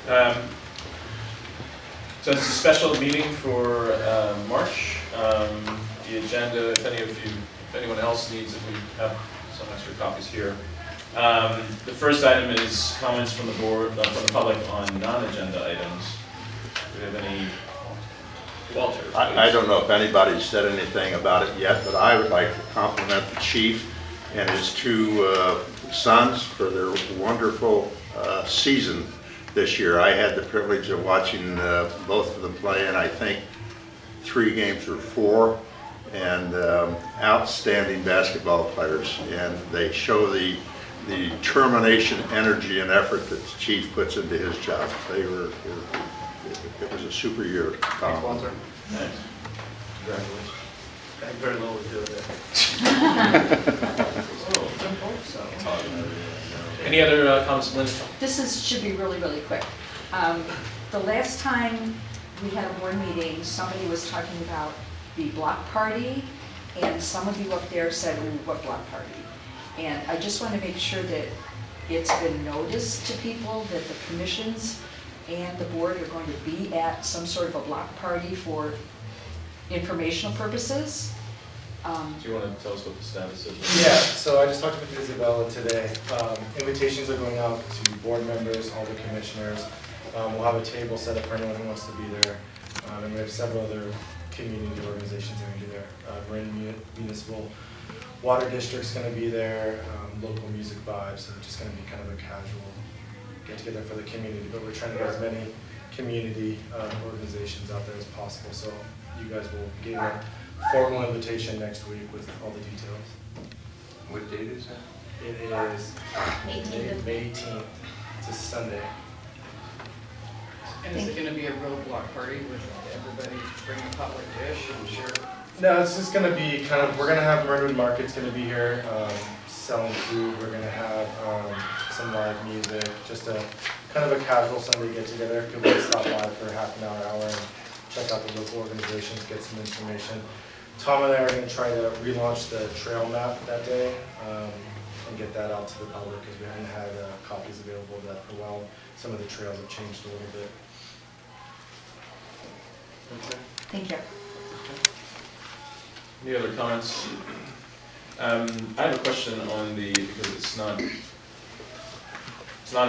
So it's a special meeting for March. The agenda, if anyone else needs it, we have some extra copies here. The first item is comments from the board, from the public on non-agenda items. Do we have any? Walter, I don't know if anybody's said anything about it yet, but I would like to compliment the chief and his two sons for their wonderful season this year. I had the privilege of watching both of them play, and I think 3 games or 4, and outstanding basketball players, and they show the determination, energy, and effort that the chief puts into his job. It was a super year. Thanks, Walter. Thanks. Congratulations. I have very little to do with it. Any other comments, Linda? Should be really, really quick. The last time we had a board meeting, somebody was talking about the block party, and some of you up there said, ooh, what block party? And I just want to make sure that it's been noticed to people that the commissions and the board are going to be at some sort of a block party for informational purposes. Do you want to tell us what the status is? Yeah, so I just talked with Isabella today. Invitations are going out to board members, all the commissioners. We'll have a table set up for anyone who wants to be there. And we have several other community organizations that are going to be there. Marinwood Municipal Water District's going to be there, local music vibes, so it's just going to be kind of a casual get together for the community, but we're trying to get as many community organizations out there as possible, so you guys will get a formal invitation next week with all the details. What date is that? It is May 18th. It's a Sunday. And is it going to be a real block party with everybody bringing a potluck dish and share? No, it's just going to be kind of, we're going to have Marinwood Market's going to be here selling food. We're going to have some live music, just a kind of a casual Sunday get together. People can stop by for half an hour, and check out the local organizations, get some information. Tom and I are going to try to relaunch the trail map that day and get that out to the public because we haven't had copies available of that for a while. Some of the trails have changed a little bit. Okay. Thank you. Any other comments? I have a question on because it's not an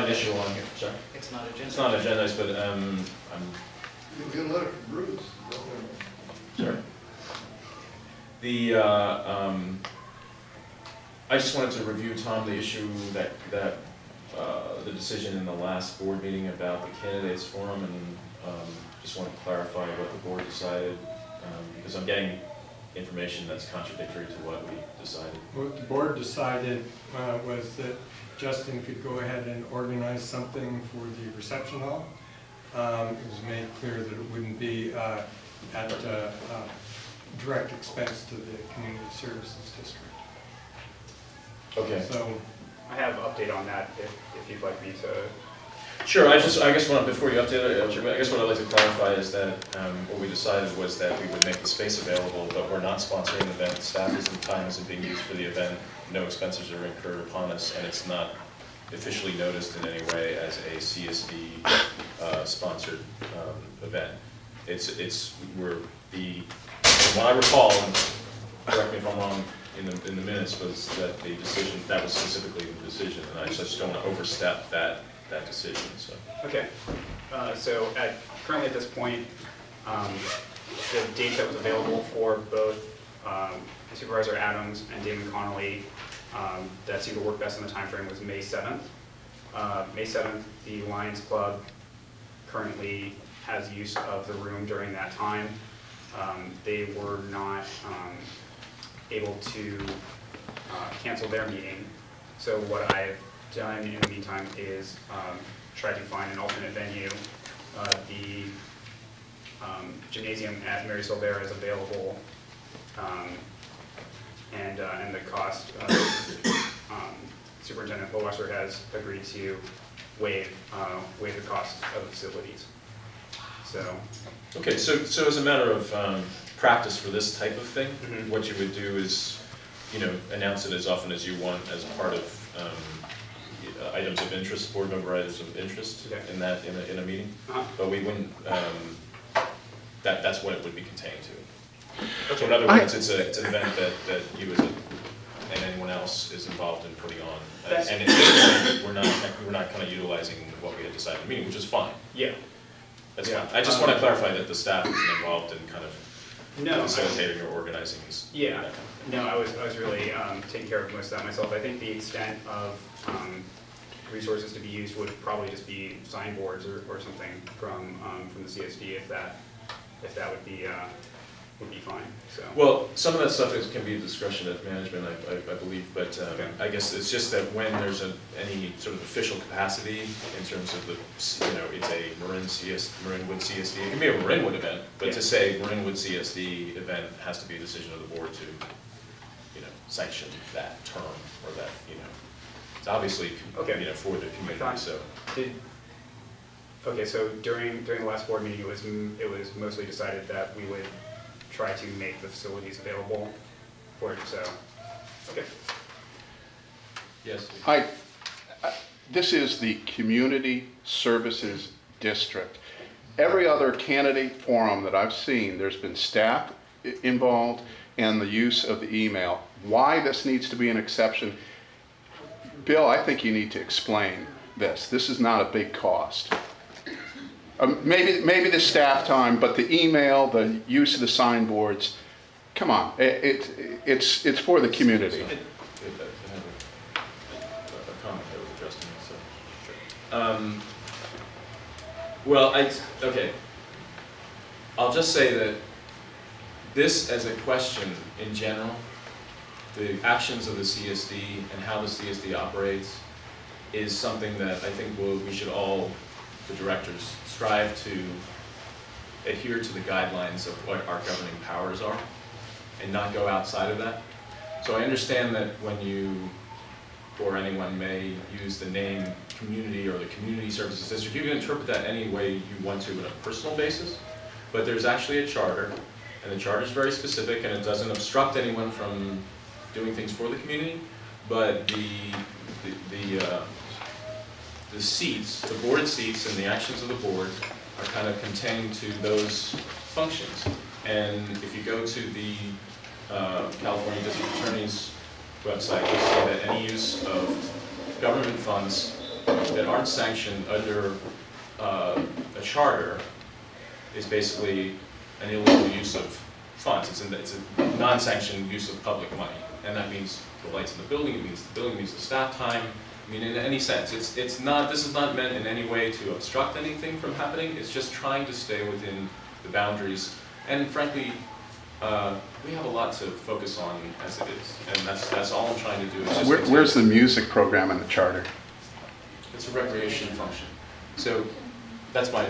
issue on here. Sorry. It's not agenda. It's not agendized, but You'll get a letter from Bruce. sorry. I just wanted to review, Tom, the issue that the decision in the last board meeting about the candidates forum, and just want to clarify what the board decided, because I'm getting information that's contradictory to what we decided. What the board decided was that Justin could go ahead and organize something for the reception hall. It was made clear that it wouldn't be at direct expense to the community services district. Okay. So I have an update on that if you'd like me to. Sure. I guess before you update it, I guess what I'd like to clarify is that what we decided was that we would make the space available, but we're not sponsoring the event. Staff isn't, time isn't being used for the event. No expenses are incurred upon us, and it's not officially noticed in any way as a CSD sponsored event. From what I recall, and correct me if I'm wrong, in the minutes, was that the decision, that was specifically the decision, and I just don't want to overstep that decision. So. Okay. Currently at this point, the date that was available for both Supervisor Adams and Damon Connolly that seemed to work best in the time frame was May 7th. May 7th, the Lions Club currently has use of the room during that time. They were not able to cancel their meeting. So what I've done in the meantime is try to find an alternate venue. The gymnasium at Mary Silvera is available, and the cost, Superintendent Lowesser has agreed to waive the cost of the facilities. So. Okay, so as a matter of practice for this type of thing, what you would do is, announce it as often as you want as part of items of interest, board member items of interest Okay. in that, in a meeting. Uh-huh. But we wouldn't, that's what it would be contained to. So in other I- words, it's an event that you as and anyone else is involved in putting on. That's- And it's, we're not kind of utilizing what we had decided in the meeting, which is fine. Yeah. That's Yeah. fine. I just want to clarify that the staff isn't involved in kind of No. facilitating or organizing this. Yeah, that kind of- no, I was really taking care of most of that myself. I think the extent of resources to be used would probably just be signboards or something from the CSD if that would be fine, so. Well, some of that stuff can be discretion of management, I believe, but Okay. I guess it's just that when there's any sort of official capacity in terms of it's a Marinwood CSD, it can be a Marinwood event, but Yeah. to say Marinwood CSD event has to be a decision of the board to, sanction that term or that, it's obviously, Okay. For the community, so. Okay, so during the last board meeting, it was mostly decided that we would try to make the facilities available for it, so, okay. Yes. This is the Community Services District. Every other candidate forum that I've seen, there's been staff involved and the use of the email. Why this needs to be an exception, Bill, I think you need to explain this. This is not a big cost. Maybe the staff time, but the email, the use of the signboards, come on, it's for the community. I have a comment that was addressed to me, so, sure. Well, okay. I'll just say that this as a question in general, the actions of the CSD and how the CSD operates is something that I think we should all, the directors, strive to adhere to the guidelines of what our governing powers are and not go outside of that. So I understand that when you or anyone may use the name community or the community services district, you can interpret that any way you want to on a personal basis, but there's actually a charter, and the charter is very specific and it doesn't obstruct anyone from doing things for the community, but the seats, the board seats and the actions of the board are kind of contained to those functions. And if you go to the California District Attorney's website, you'll see that any use of government funds that aren't sanctioned under a charter is basically an illegal use of funds. It's a non-sanctioned use of public money. And that means the lights in the building, it means the building, it means the staff time. I mean, in any sense, this is not meant in any way to obstruct anything from happening. It's just trying to stay within the boundaries. And frankly, we have a lot to focus on as it is, and that's all I'm trying to do. Is just Where's the music program in the charter? It's a recreation function. So that's my,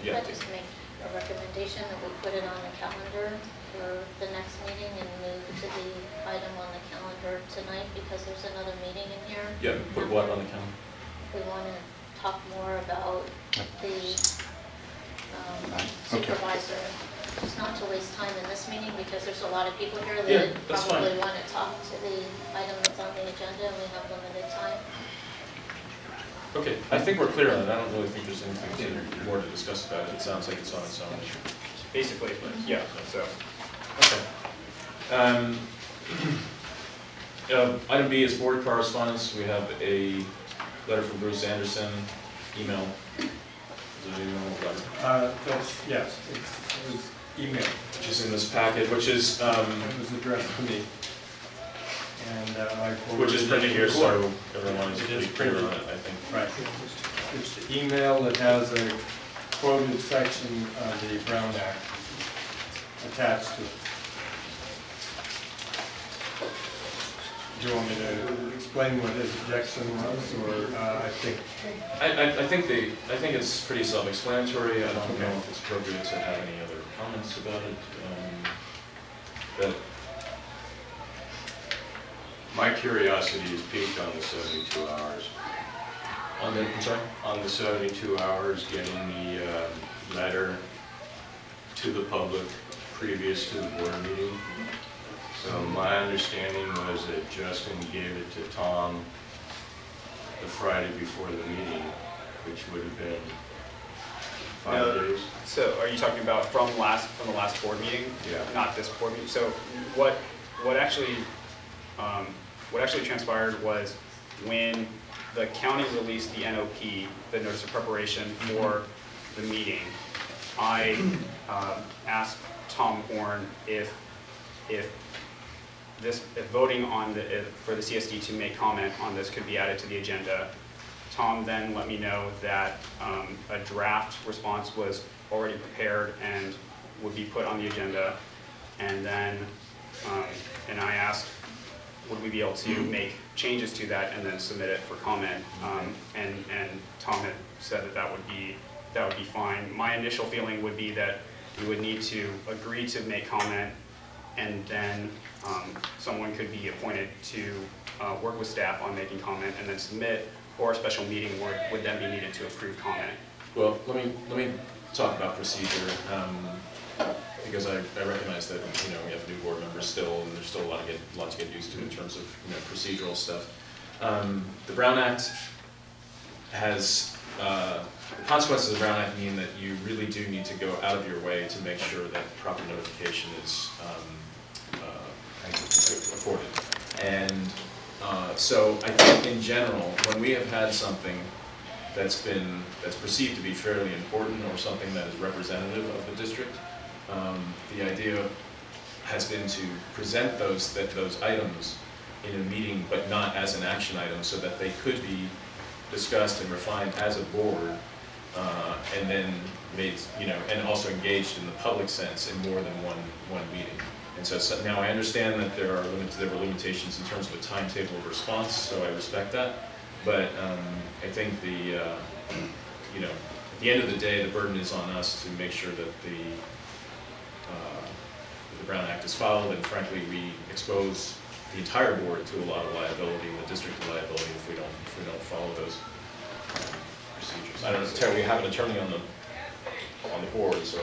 yeah. I'd just make a recommendation that we put it on the calendar for the next meeting and move to the item on the calendar tonight because there's another meeting in here. Yeah, put what on the calendar? We want to talk more about the Okay. supervisor. It's not to waste time in this meeting because there's a lot of people here Yeah, that that's probably fine. want to talk to the item that's on the agenda and we have limited time. Okay, I think we're clear on it. I don't really think there's anything more to discuss about it. It sounds like it's on its own. Basically, yeah, so. Okay. Item B is board correspondence. We have a letter from Bruce Anderson, email. Is it an email or letter? Yes, it was email. Which is in this packet, which is, It was addressed to me. And I forwarded which is it printed to here, the so board. everyone is It pretty is clear printed. on it, I think. Right. It's the email that has a quoted section of the Brown Act attached to it. Do you want me to explain what his objection was, or I think? I think it's pretty self-explanatory. I don't know if it's appropriate to have any other comments about it. But My curiosity is piqued on the 72 hours. I'm sorry? On the 72 hours, getting the letter to the public previous to the board meeting. So my understanding was that Justin gave it to Tom the Friday before the meeting, which would have been No. 5 days. So are you talking about from the last board meeting? Yeah. Not this board meeting? So what actually transpired was when the county released the NOP, the notice of preparation for the meeting, I asked Tom Horn if voting on for the CSD to make comment on this could be added to the agenda. Tom then let me know that a draft response was already prepared and would be put on the agenda. And then, and I asked, would we be able to make changes to that and then submit it for comment? And Tom had said that that would be fine. My initial feeling would be that we would need to agree to make comment, and then someone could be appointed to work with staff on making comment and then submit, or a special meeting would then be needed to approve comment. Well, let me talk about procedure, because I recognize that, you know, we have new board members still, and there's still a lot to get used to in terms of, you know, procedural stuff. The Brown Act has, the consequences of the Brown Act mean that you really do need to go out of your way to make sure that proper notification is afforded. And so I think in general, when we have had something that's perceived to be fairly important, or something that is representative of the district, the idea has been to present those items in a meeting, but not as an action item, so that they could be discussed and refined as a board, and then made, you know, and also engaged in the public sense in more than one meeting. And so now I understand that there were limitations in terms of a timetable of response, so I respect that. But I think you know, at the end of the day, the burden is on us to make sure that the Brown Act is followed, and frankly, we expose the entire board to a lot of liability, and the district to liability, if we don't follow those procedures. I don't know, Terry, we have an attorney on the board, so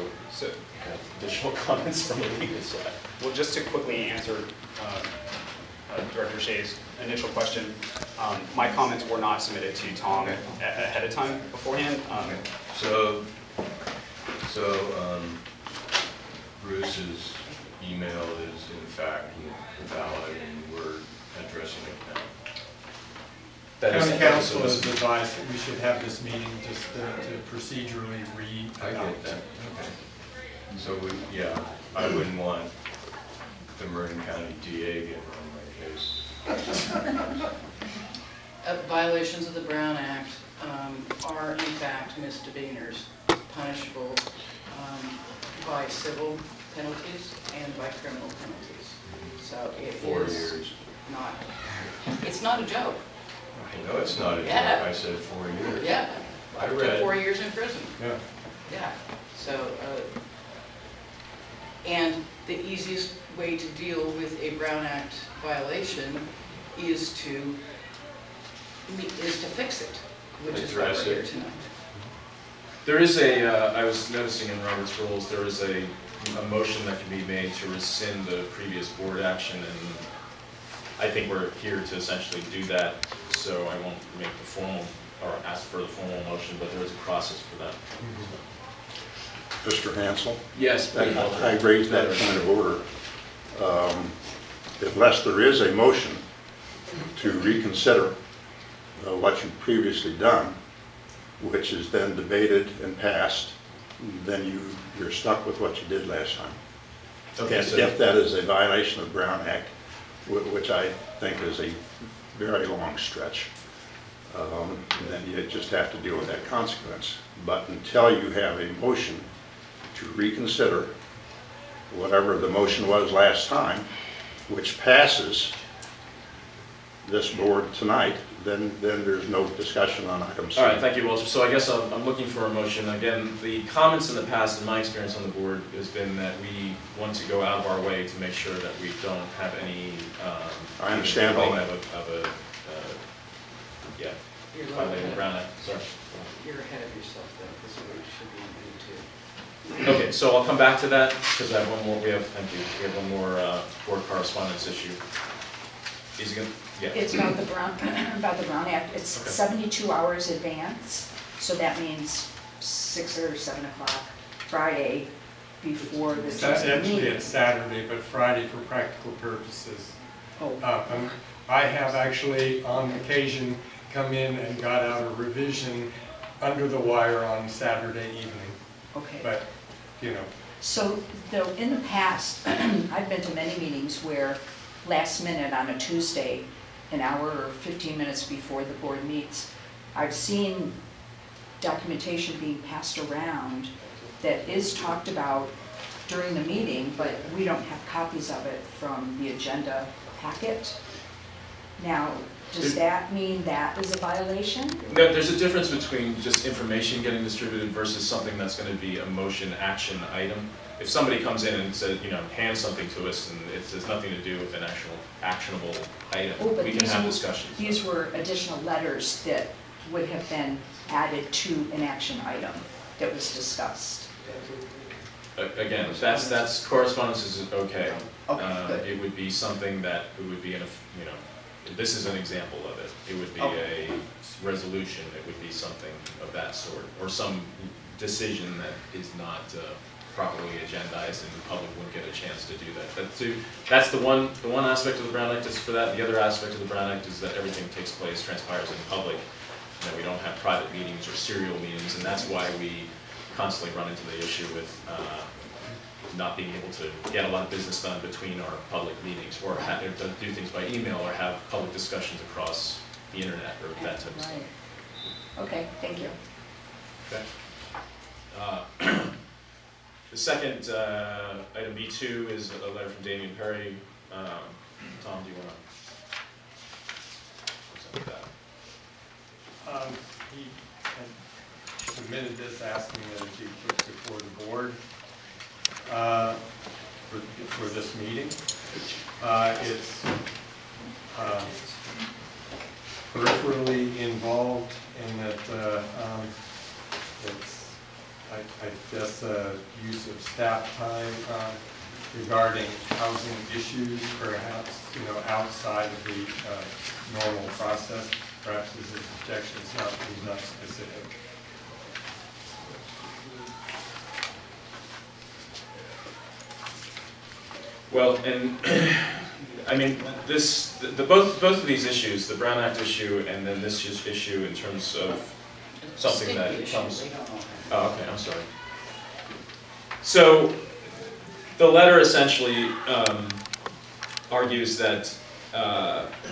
additional comments from the legal side. Well, just to quickly answer Director Shea's initial question, my comments were not submitted to Tom ahead of time beforehand. So Bruce's email is in fact valid, and we're addressing it now. County council has advised that we should have this meeting just to procedurally I re-adopt. get that, okay. So I wouldn't want the Marin County DA getting on my case. Violations of the Brown Act are in fact misdemeanors, punishable by civil penalties and by criminal penalties. So it 4 is years. not, it's not a joke. No, it's not a joke. Yeah. I said 4 years. Yeah, I up to read. 4 years in prison. Yeah. Yeah, so, and the easiest way to deal with a Brown Act violation is to fix it, which is why we're Address here it. tonight. There is I was noticing in Robert's rules, there is a motion that can be made to rescind the previous board action, and I think we're here to essentially do that, so I won't make the formal, or ask for the formal motion, but there is a process for that. Mr. Hansel? Yes, please, Walter. I raised that point of order. Unless there is a motion to reconsider what you've previously done, which is then debated and passed, then you're stuck with what you did last time. Okay, so If that is a violation of the Brown Act, which I think is a very long stretch, then you just have to deal with that consequence. But until you have a motion to reconsider whatever the motion was last time, which passes this board tonight, then there's no discussion on item C. all right, thank you, Walter. So I guess I'm looking for a motion. Again, the comments in the past, in my experience on the board, has been that we want to go out of our way to make sure that we don't have any. I understand all that. You're a little Violating the ahead- Brown Act, sorry. You're ahead of yourself though, because it should be in Okay, so I'll come back to that, because I have one more, thank you, we have one more board correspondence issue. Is it gonna, yeah. It's about the Brown Act. It's Okay. 72 hours advance, so that means 6 or 7 o'clock Friday before the Tuesday Actually, meeting. it's Saturday, but Friday for practical purposes. Oh, I have actually, on occasion, come in and got out a revision under the wire on Saturday evening, okay. but, you know, So, though, in the past, I've been to many meetings where last minute on a Tuesday, an hour or 15 minutes before the board meets, I've seen documentation being passed around that is talked about during the meeting, but we don't have copies of it from the agenda packet. Now, does that mean that is a violation? No, there's a difference between just information getting distributed versus something that's going to be a motion action item. If somebody comes in and says, you know, hands something to us and it has nothing to do with an actual actionable item, Oh, but we can have discussions. These were additional letters that would have been added to an action item that was discussed. Again, that's correspondence is okay. Okay, good. It would be something that it would be in a, you know, this is an example of it. It would be Okay. a resolution, it would be something of that sort, or some decision that is not properly agendized and the public wouldn't get a chance to do that. That's the one aspect of the Brown Act is for that. The other aspect of the Brown Act is that everything takes place, transpires in public, and that we don't have private meetings or serial meetings, and that's why we constantly run into the issue with not being able to get a lot of business done between our public meetings, or to do things by email, or have public discussions across the internet, or that type of stuff. Right. Okay, thank you. Okay. The second item B2 is a letter from Damian Perry. Tom, do you want to present that? he had submitted this asking that it be put before the board for this meeting. It's peripherally involved in that it's, I guess, use of staff time regarding housing issues, perhaps, you know, outside of the normal process. Perhaps this is objection, it's not specific. Well, and I mean, both of these issues, the Brown Act issue and then this issue in terms of something that comes. Oh, okay, I'm sorry. So the letter essentially argues that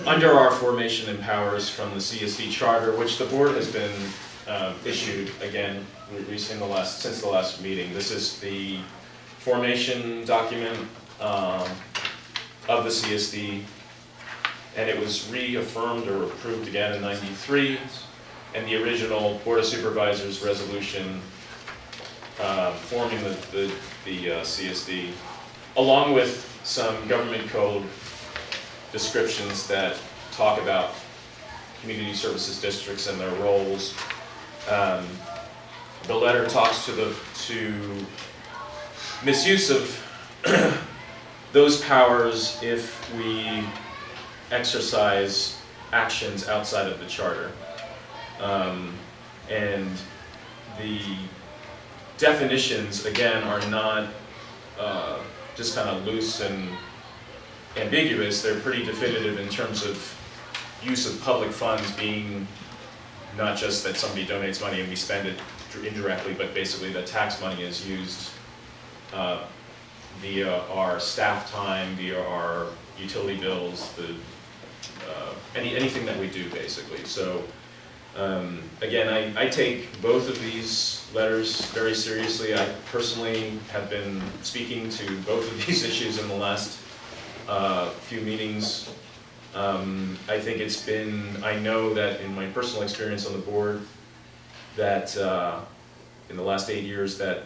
under our formation and powers from the CSD charter, which the board has been issued again since the last meeting. This is the formation document of the CSD, and it was reaffirmed or approved again in '93, and the original Board of Supervisors resolution forming the CSD, along with some government code descriptions that talk about community services districts and their roles. The letter talks to misuse of those powers if we exercise actions outside of the charter. And the definitions, again, are not just kind of loose and ambiguous. They're pretty definitive in terms of use of public funds being not just that somebody donates money and we spend it indirectly, but basically that tax money is used via our staff time, via our utility bills, anything that we do basically. So again, I take both of these letters very seriously. I personally have been speaking to both of these issues in the last few meetings. I think I know that in my personal experience on the board, that in the last 8 years that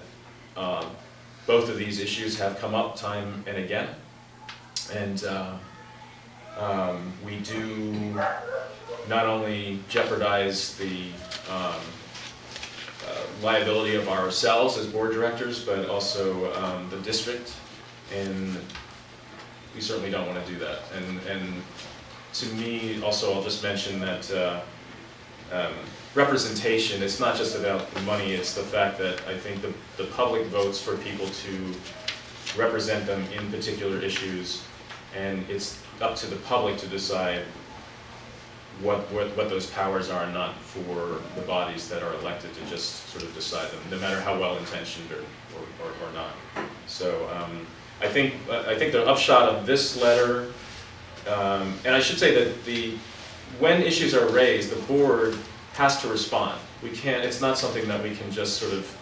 both of these issues have come up time and again. And we do not only jeopardize the liability of ourselves as board directors, but also the district, and we certainly don't want to do that. And to me, also, I'll just mention that representation, it's not just about the money, it's the fact that I think the public votes for people to represent them in particular issues, and it's up to the public to decide what those powers are, not for the bodies that are elected to just sort of decide them, no matter how well intentioned or not. So I think the upshot of this letter, and I should say that when issues are raised, the board has to respond. We can't. It's not something that we can just sort of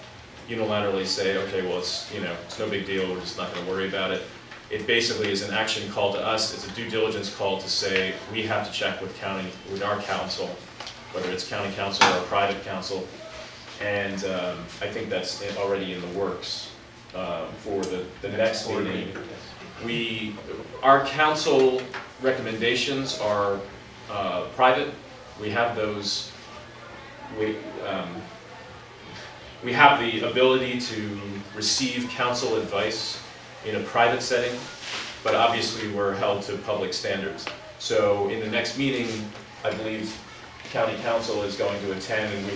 unilaterally say, okay, well, it's no big deal. We're just not going to worry about it. It basically is an action call to us. It's a due diligence call to say we have to check with our council, whether it's county council or private council, and I think that's already in the works for the next meeting. Our council recommendations are private. We have those. We have the ability to receive council advice in a private setting, but obviously we're held to public standards. So in the next meeting, I believe county council is going to attend, and we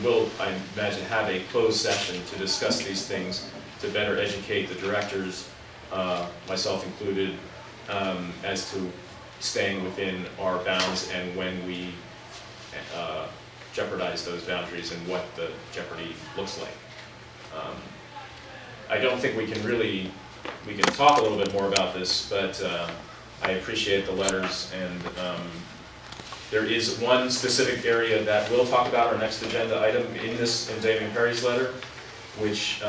will, I imagine, have a closed session to discuss these things, to better educate the directors, myself included, as to staying within our bounds and when we jeopardize those boundaries and what the jeopardy looks like. I don't think we can talk a little bit more about this, but I appreciate the letters, and there is one specific area that we'll talk about, our next agenda item in Damien Perry's letter, which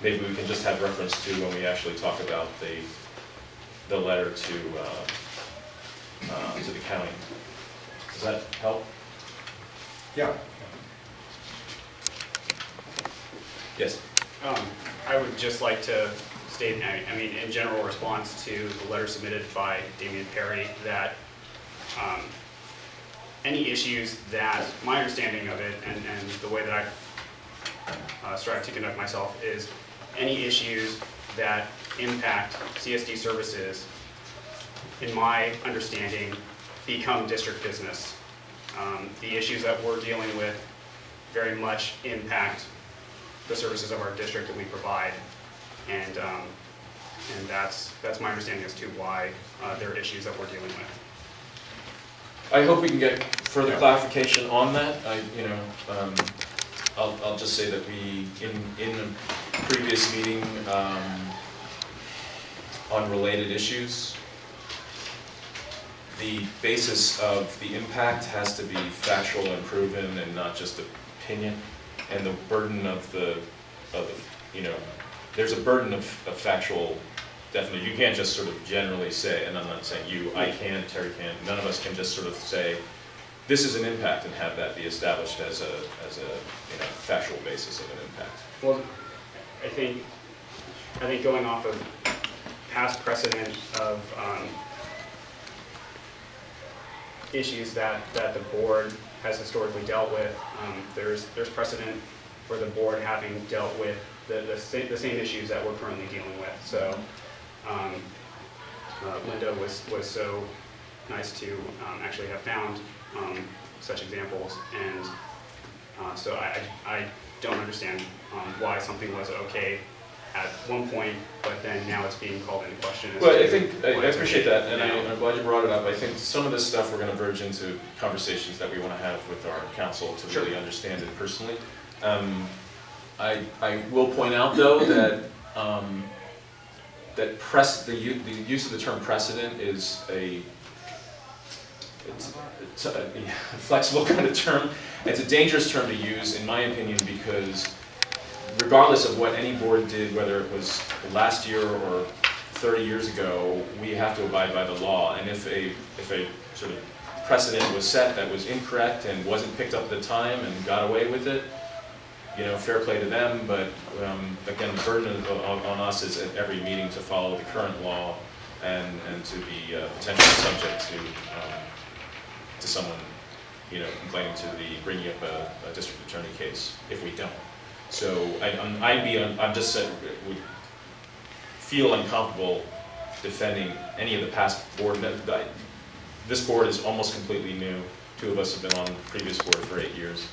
maybe we can just have reference to when we actually talk about the letter to the county. Does that help? Yeah. Yes. I would just like to state, I mean, in general response to the letter submitted by Damien Perry, that any issues that, my understanding of it, and the way that I strive to conduct myself, is any issues that impact CSD services, in my understanding, become district business. The issues that we're dealing with very much impact the services of our district that we provide, and that's my understanding as to why there are issues that we're dealing with. I hope we can get further clarification on that. I'll just say that we, in a previous meeting on related issues, the basis of the impact has to be factual and proven and not just opinion. And the burden of there's a burden of factual, definitely. You can't just sort of generally say, and I'm not saying you, I can, Terry can, none of us can just sort of say, this is an impact and have that be established as a factual basis of an impact. Well, I think going off of past precedent of issues that the board has historically dealt with, there's precedent for the board having dealt with the same issues that we're currently dealing with. So Linda was so nice to actually have found such examples, and so I don't understand why something was okay at one point, but then now it's being called into question. Well, I appreciate that, and I'm glad you brought it up. I think some of this stuff we're going to verge into conversations that we want to have with our council to really understand it personally. I will point out, though, that the use of the term precedent is it's a flexible kind of term. It's a dangerous term to use, in my opinion, because regardless of what any board did, whether it was last year or 30 years ago, we have to abide by the law. And if a sort of precedent was set that was incorrect and wasn't picked up at the time and got away with it, fair play to them. But again, the burden on us is at every meeting to follow the current law and to be potentially subject to someone complaining to bringing up a district attorney case if we don't. So would feel uncomfortable defending any of the past board members. This board is almost completely new. 2 of us have been on the previous board for 8 years.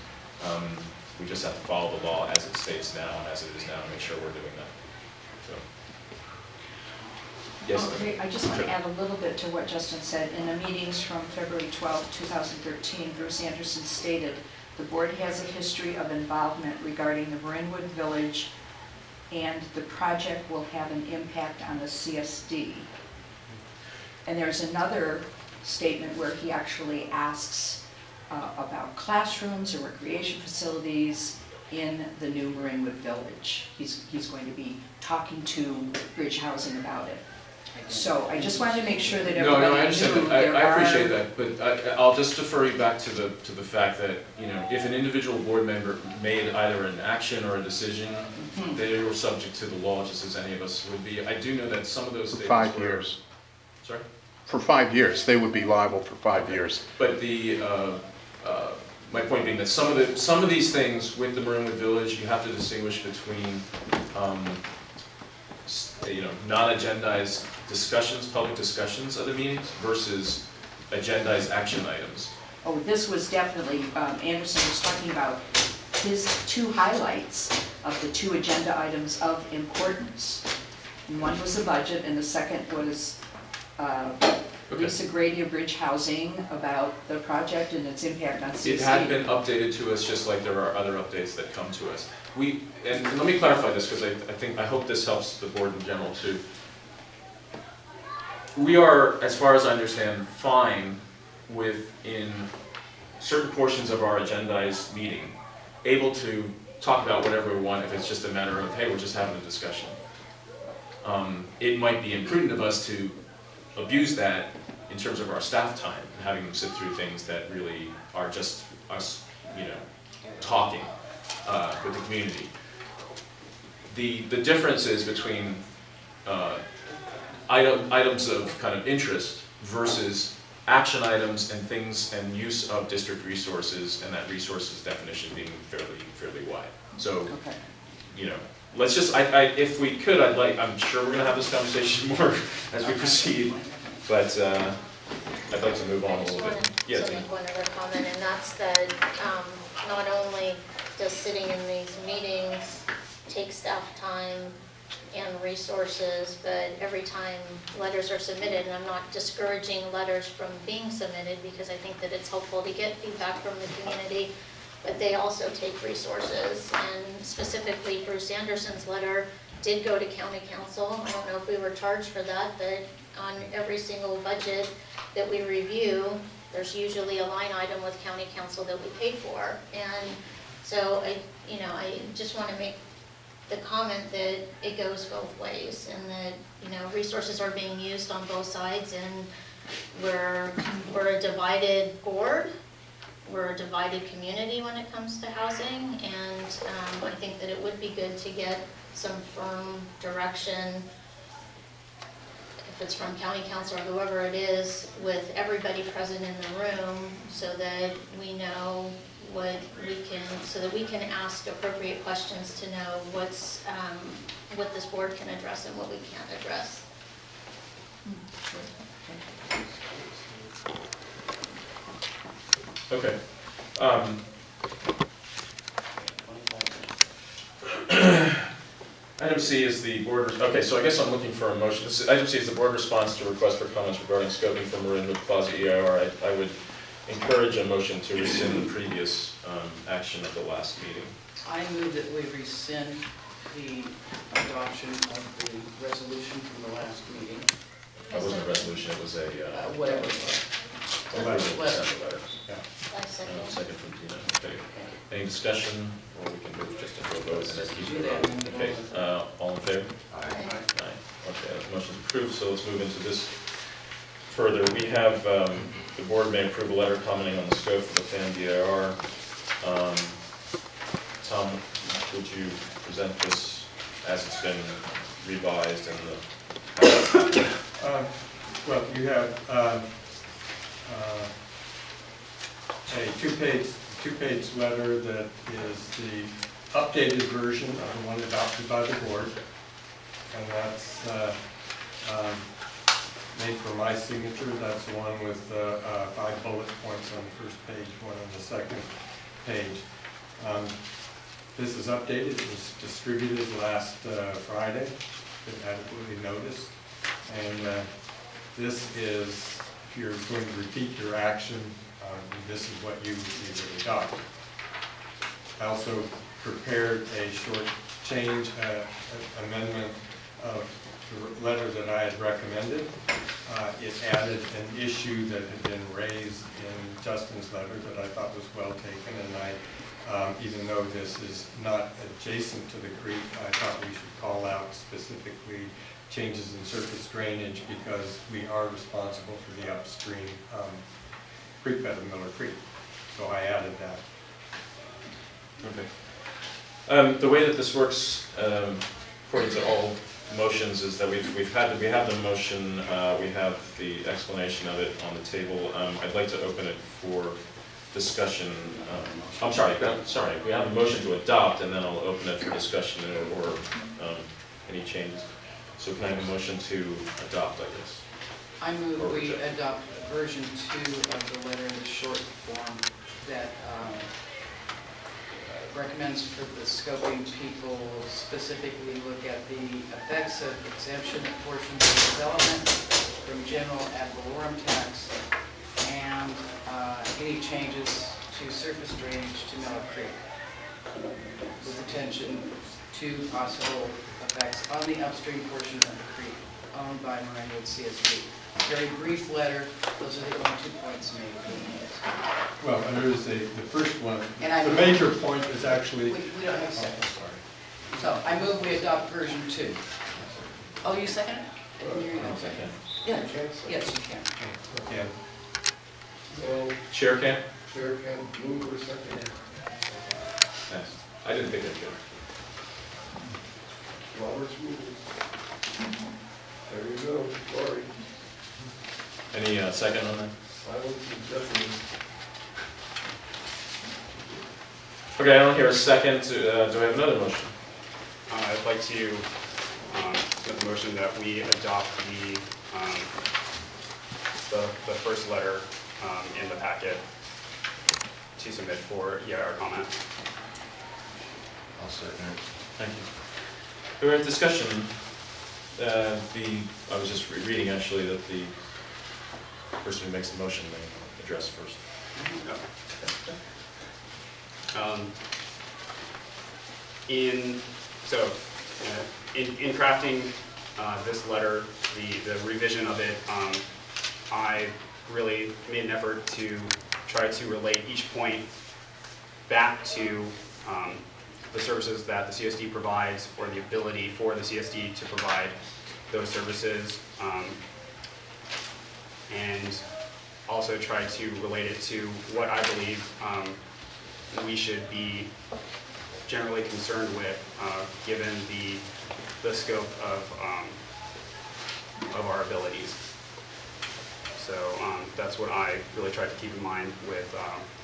We just have to follow the law as it states now and as it is now and make sure we're doing that. So, yes. Okay, I just want to add a little bit to what Justin said. In the meetings from February 12, 2013, Bruce Anderson stated, "The board has a history of involvement regarding the Marinwood Village, and the project will have an impact on the CSD." And there's another statement where he actually asks about classrooms or recreation facilities in the new Marinwood Village. He's going to be talking to Bridge Housing about it. So I just wanted to make sure that everybody No, I understand knew that. there I appreciate are- that, but I'll just defer you back to the fact that, you know, if an individual board member made either an action or a decision, they were subject to the law just as any of us would be. I do know that some of those For statements 5 were- years. Sorry? For 5 years, they would be liable for 5 years. But my point being that some of these things with the Marinwood Village, you have to distinguish between, you know, non-agendized discussions, public discussions of the meetings versus agendized action items. Oh, this was definitely, Anderson was talking about his 2 highlights of the 2 agenda items of importance. And one was the budget, and the second was Lisa Grady of Bridge Housing about the project and its impact on CSD. It had been updated to us, just like there are other updates that come to us. And let me clarify this, because I hope this helps the board in general too. We are, as far as I understand, fine with, in certain portions of our agendized meeting, able to talk about whatever we want if it's just a matter of, hey, we're just having a discussion. It might be imprudent of us to abuse that in terms of our staff time, and having them sit through things that really are just us, you know, talking with the community. The difference is between items of kind of interest versus action items and things and use of district resources, and that resources definition being fairly wide. So, Okay. you know, let's just, if we could, I'm sure we're gonna have this conversation more as we proceed, but I'd like to move on a little bit. I just Yeah, wanted to Dean. make one other comment, and that's that not only does sitting in these meetings take staff time and resources, but every time letters are submitted, and I'm not discouraging letters from being submitted because I think that it's helpful to get feedback from the community, but they also take resources. And specifically, Bruce Anderson's letter did go to county council. I don't know if we were charged for that, but on every single budget that we review, there's usually a line item with county council that we pay for. And so I just want to make the comment that it goes both ways, and that, you know, resources are being used on both sides, and we're a divided board. We're a divided community when it comes to housing, and I think that it would be good to get some firm direction, if it's from county council or whoever it is, with everybody present in the room, so that we know what we can, so that we can ask appropriate questions to know what this board can address and what we can't address. Okay. Item C is the board, okay, so I guess I'm looking for a motion. Item C is the board response to request for comments regarding scoping for Marinwood Plaza EIR. I would encourage a motion to rescind the previous action of the last meeting. I move that we rescind the adoption of the resolution from the last meeting, That wasn't a resolution, it was a, whatever it was. a letter. Yeah. I second. Second from Deana, okay. Any discussion, or we can move just into a vote and then keep Do the that. vote? Okay, all in favor? Aye. Aye. Okay, that motion's approved, so let's move into this further. We have, the board may approve a letter commenting on the scope of the FAM DIR. Tom, would you present this as it's been revised and the? Well, you have a two-page letter that is the updated version of the one adopted by the board. And that's made for my signature. That's the one with 5 bullet points on the first page, one on the second page. This is updated. It was distributed last Friday. Been adequately noticed. And this is, if you're going to repeat your action, this is what you would adopt. I also prepared a short change amendment of the letter that I had recommended. It added an issue that had been raised in Justin's letter that I thought was well taken, and even though this is not adjacent to the creek, I thought we should call out specifically changes in surface drainage because we are responsible for the upstream creek bed of Miller Creek. So I added that. Okay. The way that this works, according to all motions, is that we have the motion, we have the explanation of it on the table. I'd like to open it for discussion. I'm sorry. We have a motion to adopt, and then I'll open it for discussion or any changes. So can I have a motion to adopt, I guess? I move we adopt version 2 of the letter in the short form that recommends for the scoping people specifically look at the effects of exemption of portions of development from general ad valorem tax and any changes to surface drainage to Miller Creek with attention to possible effects on the upstream portion of the creek owned by Marinwood CSD. Very brief letter. Those are the only 2 points made. Well, and there is the first one. And the major point is actually. We don't have a second. Sorry. So I move we adopt version 2. Oh, you second it? I didn't hear you. I'll second. Yeah. Yes, you can. Okay. So, Chair can? Chair can move or second. Yes. I didn't think I could. Robert's rules. There you go, sorry. Any second on that? Silence is deafening. Okay, I don't hear a second. Do I have another motion? I'd like to make the motion that we adopt the first letter in the packet to submit for EIR comment. I'll second it. Thank you. We're in discussion. I was just reading actually that the person who makes the motion may address first. In crafting this letter, the revision of it, I really made an effort to try to relate each point back to the services that the CSD provides, or the ability for the CSD to provide those services, and also try to relate it to what I believe we should be generally concerned with, given the scope of our abilities. So that's what I really tried to keep in mind with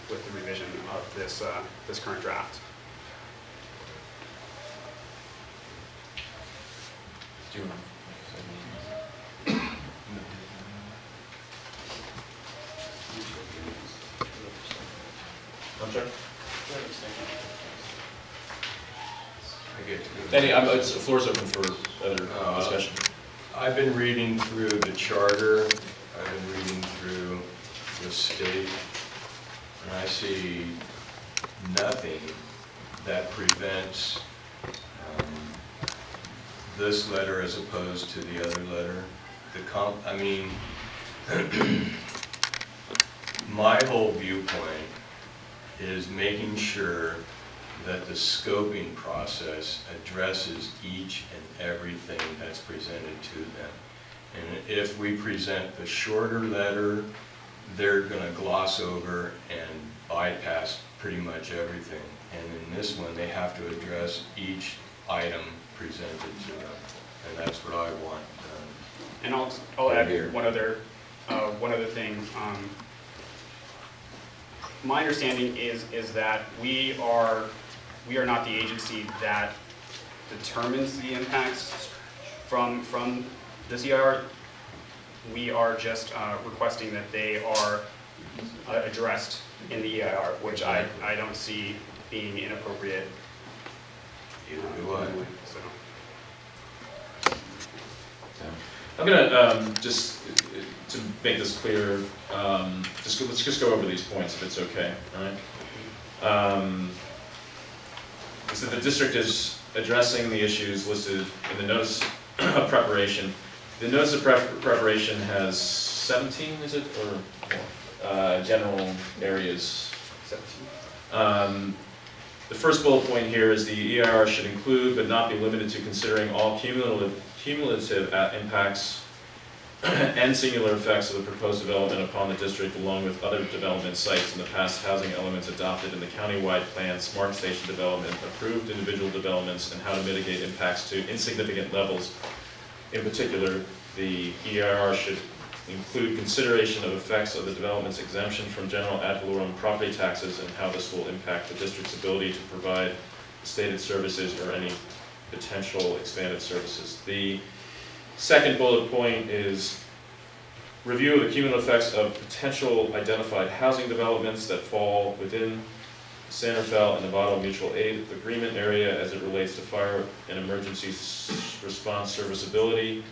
the revision of this current draft. Do you want I'm sorry? I get to go. The floor's open for other discussion. I've been reading through the charter, I've been reading through the state, and I see nothing that prevents this letter as opposed to the other letter. My whole viewpoint is making sure that the scoping process addresses each and everything that's presented to them. And if we present the shorter letter, they're going to gloss over and bypass pretty much everything. And in this one, they have to address each item presented to them. And that's what I want done. And I'll add one other thing. My understanding is that we are not the agency that determines the impacts from the CIR. We are just requesting that they are addressed in the EIR, which I don't see being inappropriate. Either do I. So. I'm gonna, just to make this clear, let's just go over these points if it's okay, all right? So the district is addressing the issues listed in the notice of preparation. The notice of preparation has 17, is it, or more, general areas? 17. The first bullet point here is the EIR should include but not be limited to considering all cumulative impacts and singular effects of the proposed development upon the district, along with other development sites in the past housing elements adopted in the countywide plan, smart station development, approved individual developments, and how to mitigate impacts to insignificant levels. In particular, the EIR should include consideration of effects of the development's exemption from general ad valorem property taxes and how this will impact the district's ability to provide stated services or any potential expanded services. The second bullet point is review of the cumulative effects of potential identified housing developments that fall within the San Rafael and Novato Mutual Aid Agreement area as it relates to fire and emergency response serviceability.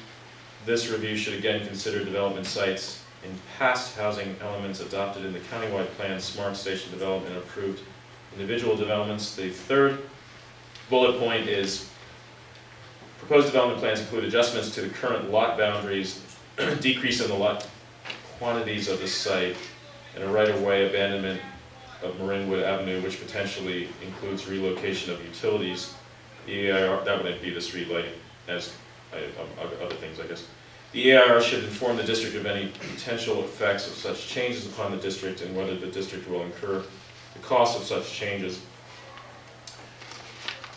This review should again consider development sites in past housing elements adopted in the countywide plan, smart station development, approved individual developments. The third bullet point is proposed development plans include adjustments to the current lot boundaries, decrease in the lot quantities of the site, and a right-of-way abandonment of Marinwood Avenue, which potentially includes relocation of utilities. The EIR, that would be the street lighting, as other things, I guess. The EIR should inform the district of any potential effects of such changes upon the district and whether the district will incur the cost of such changes.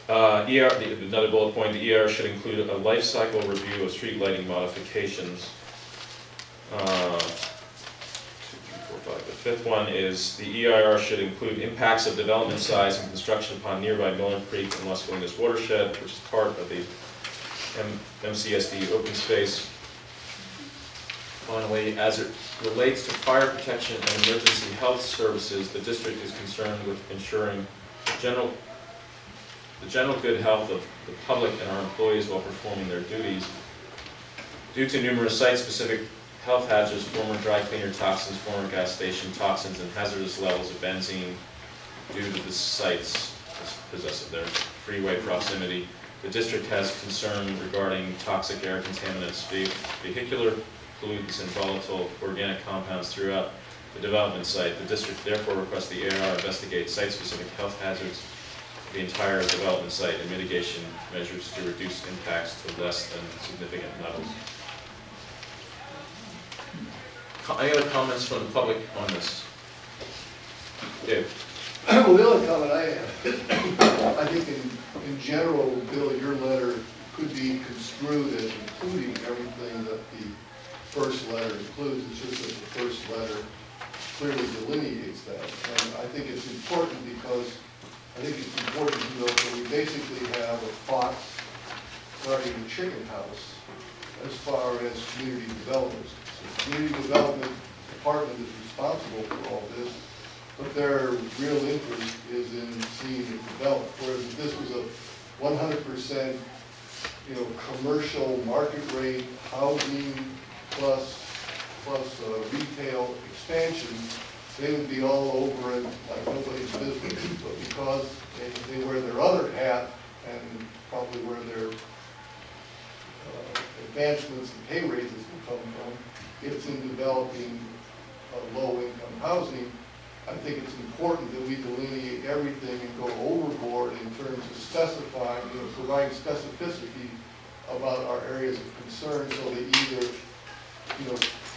Another bullet point, the EIR should include a life cycle review of street lighting modifications. 2, 3, 4, 5. The fifth one is the EIR should include impacts of development size and construction upon nearby Miller Creek and Los Colinas watershed, which is part of the MCSD open space. Finally, as it relates to fire protection and emergency health services, the district is concerned with ensuring the general good health of the public and our employees while performing their duties. Due to numerous site-specific health hazards, former dry cleaner toxins, former gas station toxins, and hazardous levels of benzene due to the sites possessive their freeway proximity, the district has concern regarding toxic air contaminants, vehicular pollutants, and volatile organic compounds throughout the development site. The district therefore requests the EIR investigate site-specific health hazards for the entire development site and mitigation measures to reduce impacts to less than significant levels. Any other comments from the public on this? Dave? Well, the only comment I have, I think in general, Bill, your letter could be construed as including everything that the first letter includes. It's just that the first letter clearly delineates that. And I think it's important because I think it's important to note that we basically have a fox guarding the chicken house as far as community development. So the community development department is responsible for all this, but their real interest is in seeing it develop. Whereas if this was a 100%, commercial market rate housing plus retail expansion, they would be all over it like nobody's business. But because they wear their other hat and probably where their advancements and pay raises will come from, it's in developing low-income housing. I think it's important that we delineate everything and go overboard in terms of specifying, providing specificity about our areas of concern, so that either,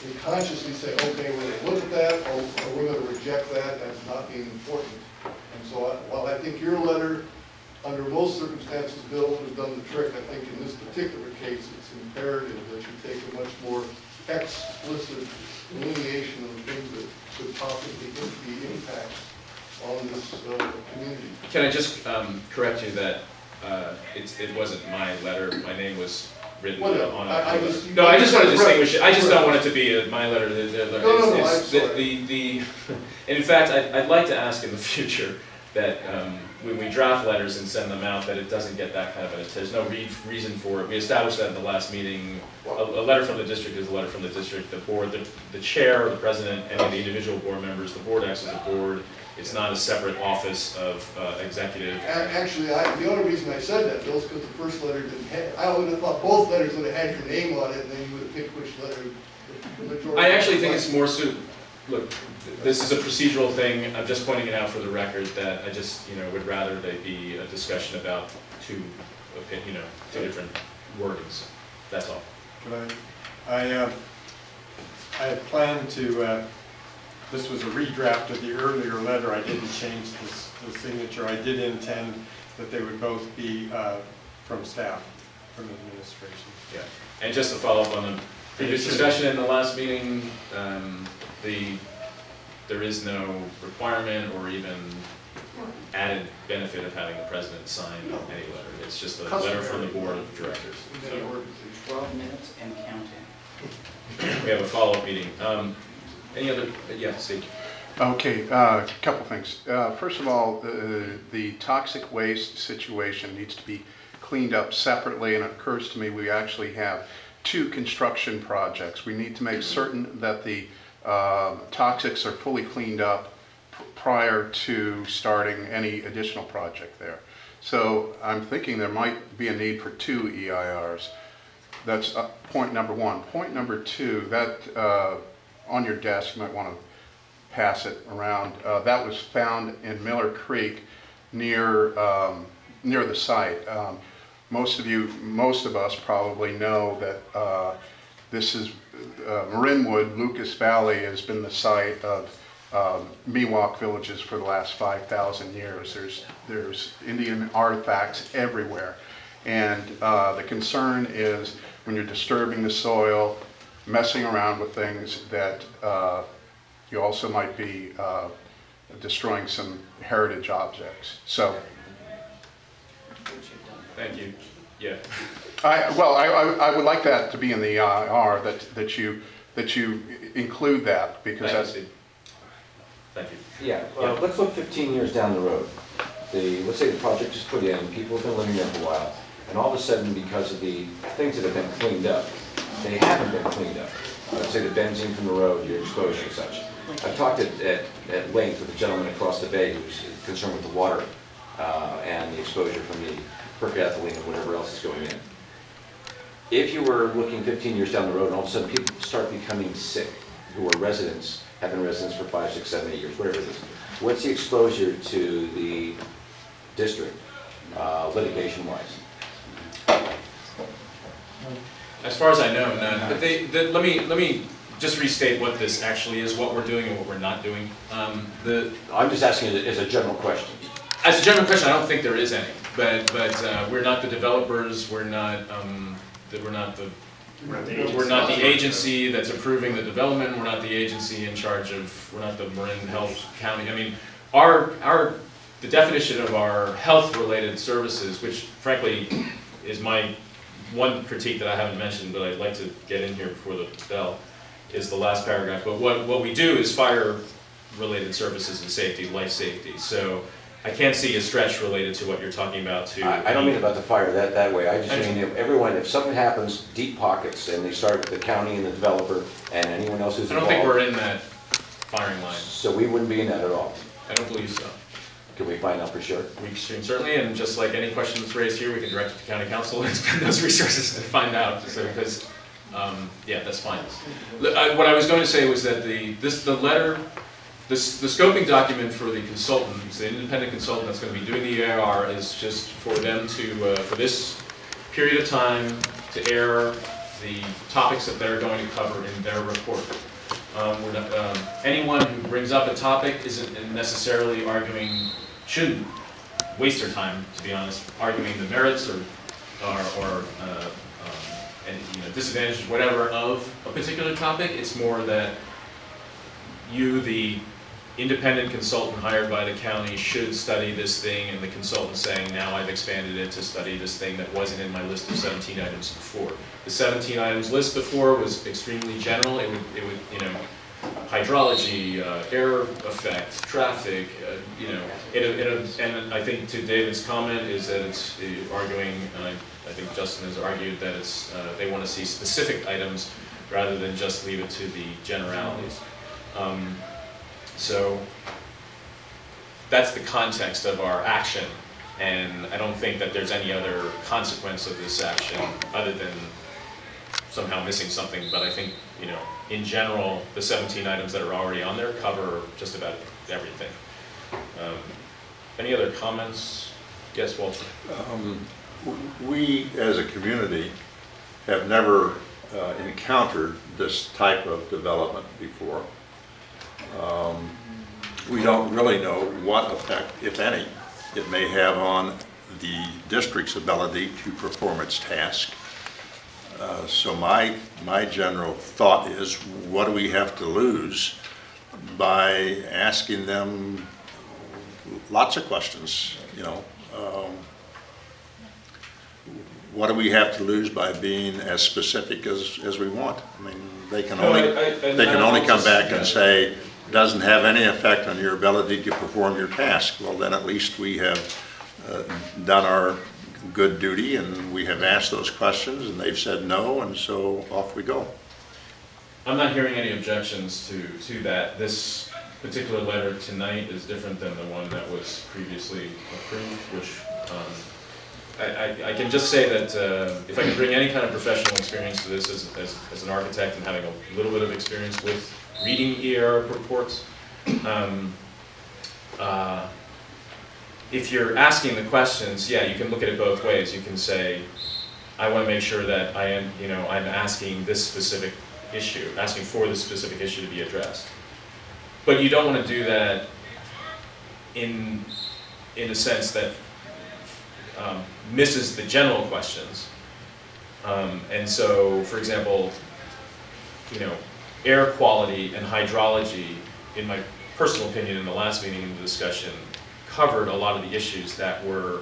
we consciously say, okay, we're going to look at that, or we're going to reject that as not being important. And so, while I think your letter, under most circumstances, Bill would have done the trick, I think in this particular case, it's imperative that you take a much more explicit delineation of things that could possibly be impacts on this community. Can I just correct you that it wasn't my letter. My name was written Whatever. on I a. just- No, I just want to Right. distinguish it, I just don't Right. want it to be my letter, No, I'm it's, sorry. and in fact, I'd like to ask in the future that, when we draft letters and send them out, that it doesn't get that kind of, there's no reason for it. We established that in the last meeting, a letter from the district is a letter from the district, the board, the chair, the president, any of the individual board members, the board acts as a board. It's not a separate office of executive. Actually, the only reason I said that, Bill, is because the first letter didn't have, I would have thought both letters would have had your name on it, and then you would have picked which letter the majority. I actually think it's more look, this is a procedural thing, I'm just pointing it out for the record, that I just, would rather they be a discussion about two different wordings, that's all. But I had planned to, this was a redraft of the earlier letter, I didn't change the signature. I did intend that they would both be from staff, from administration. Yeah, and just to follow up on the previous discussion in the last meeting, there is no requirement or even added benefit of having the president sign any letter. It's just a letter from the board of directors. So 12 minutes and counting. we have a follow-up meeting. Any other, yeah, Steve? Okay, couple things. First of all, the toxic waste situation needs to be cleaned up separately, and it occurs to me we actually have 2 construction projects. We need to make certain that the toxics are fully cleaned up prior to starting any additional project there. So I'm thinking there might be a need for 2 EIRs. That's point number 1. Point number 2, that on your desk, you might want to pass it around. That was found in Miller Creek near the site. Most of us probably know that this is Marinwood, Lucas Valley has been the site of Miwok villages for the last 5,000 years. There's Indian artifacts everywhere. And the concern is when you're disturbing the soil, messing around with things, that you also might be destroying some heritage objects. So, Thank you. Yeah. I would like that to be in the EIR, that you include that, because Thank you, that's. Steve. Thank you. Yeah, let's look 15 years down the road. Let's say the project is put in, people have been living there for a while, and all of a sudden, because of the things that have been cleaned up, they haven't been cleaned up. Let's say the benzene from the road, your exposure and such. I've talked at length with a gentleman across the bay who's concerned with the water and the exposure from the perchlorethylene and whatever else is going in. If you were looking 15 years down the road and all of a sudden people start becoming sick, who are residents, have been residents for 5, 6, 7, 8 years, whatever it is, what's the exposure to the district litigation-wise? As far as I know, none. But let me just restate what this actually is, what we're doing and what we're not doing. I'm just asking it as a general question. As a general question, I don't think there is any. But we're not the developers. We're not the agency that's approving the development. We're not the agency in charge of. We're not the Marin Health County. I mean, the definition of our health-related services, which frankly is my one critique that I haven't mentioned, but I'd like to get in here before the bell, is the last paragraph. But what we do is fire-related services and safety, life safety. So I can't see a stretch related to what you're talking about. I don't mean about the fire that way. I just mean if something happens, deep pockets, and they start with the county and the developer and anyone else who's I don't involved. think we're in that firing line. So we wouldn't be in that at all. I don't believe so. Can we find out for sure? We can certainly, and just like any question that's raised here, we can direct it to county council and spend those resources to find out. So because, yeah, that's fine. What I was going to say was that the scoping document for the consultant, the independent consultant that's going to be doing the EIR, is just for them to, for this period of time, to air the topics that they're going to cover in their report. Anyone who brings up a topic isn't necessarily shouldn't waste their time, to be honest, arguing the merits or disadvantages, whatever, of a particular topic. It's more that you, the independent consultant hired by the county should study this thing, and the consultant saying, now I've expanded it to study this thing that wasn't in my list of 17 items before. The 17 items list before was extremely general. It would, you know, hydrology, air effect, traffic, you know, and I think to David's comment is that it's arguing, and I think Justin has argued that it's, they want to see specific items rather than just leave it to the generalities. So that's the context of our action, and I don't think that there's any other consequence of this action other than somehow missing something, but I think, you know, in general, the 17 items that are already on there cover just about everything. Any other comments? Yes, Walter? We, as a community, have never encountered this type of development before. We don't really know what effect, if any, it may have on the district's ability to perform its task. So my general thought is, what do we have to lose by asking them lots of questions, you know? What do we have to lose by being as specific as we want? I mean, they can only come back and say, doesn't have any effect on your ability to perform your task. Well, then at least we have done our good duty, and we have asked those questions, and they've said no, and so off we go. I'm not hearing any objections to that. This particular letter tonight is different than the one that was previously approved, which I can just say that if I can bring any kind of professional experience to this as an architect and having a little bit of experience with reading ER reports, if you're asking the questions, yeah, you can look at it both ways. You can say, I want to make sure that I am, you know, I'm asking this specific issue, asking for this specific issue to be addressed. But you don't want to do that in a sense that misses the general questions. And so, for example, you know, air quality and hydrology, in my personal opinion, in the last meeting in the discussion, covered a lot of the issues that were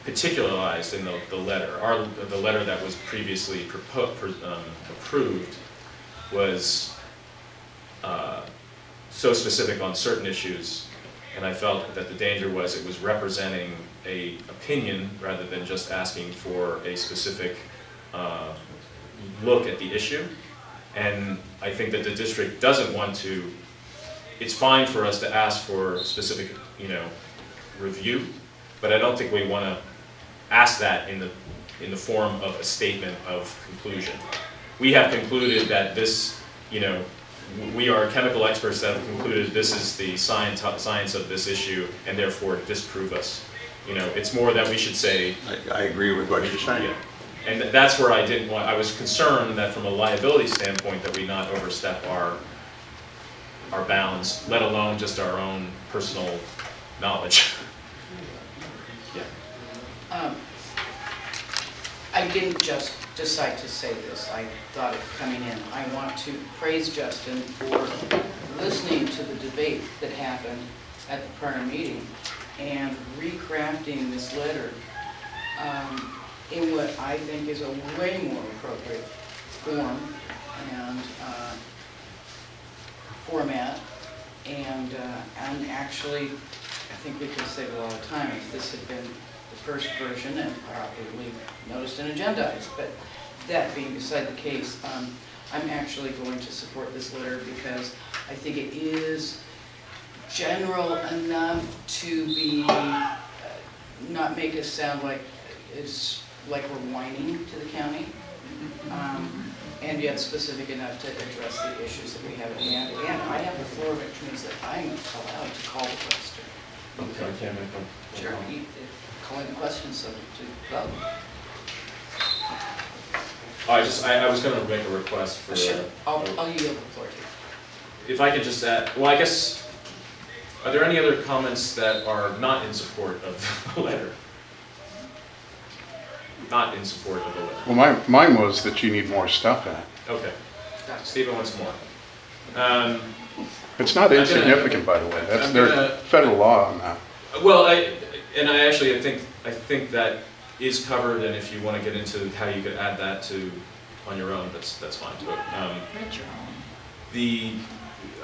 particularized in the letter. The letter that was previously approved was so specific on certain issues, and I felt that the danger was it was representing an opinion rather than just asking for a specific look at the issue. And I think that the district doesn't want to. It's fine for us to ask for specific, you know, review, but I don't think we want to ask that in the form of a statement of conclusion. We have concluded that this, you know, we are chemical experts that have concluded this is the science of this issue, and therefore disprove us. You know, it's more that we should say. I agree with what you're saying. Yeah. And that's where I didn't want. I was concerned that from a liability standpoint that we not overstep our bounds, let alone just our own personal knowledge. Yeah. I didn't just decide to say this. I thought it coming in. I want to praise Justin for listening to the debate that happened at the prior meeting and recrafting this letter in what I think is a way more appropriate form and format. And actually, I think we could save a lot of time if this had been the first version and probably noticed and agendized. But that being beside the case, I'm actually going to support this letter because I think it is general enough to be not make us sound like we're whining to the county, and yet specific enough to address the issues that we have at hand. And I have the floor, which means that I'm allowed to call the question. Okay, I can't make them. Sure, calling the question subject to vote. I was going to make a request for. Sure, I'll yield the floor to you. If I could just add, well, I guess, are there any other comments that are not in support of the letter? Not in support of the letter. Well, mine was that you need more stuff in it. Okay. Stephen wants more. It's not I'm gonna- insignificant, by the way. That's I'm their gonna- federal law on that. Well, I think that is covered, and if you want to get into how you could add that to, on your own, that's fine too.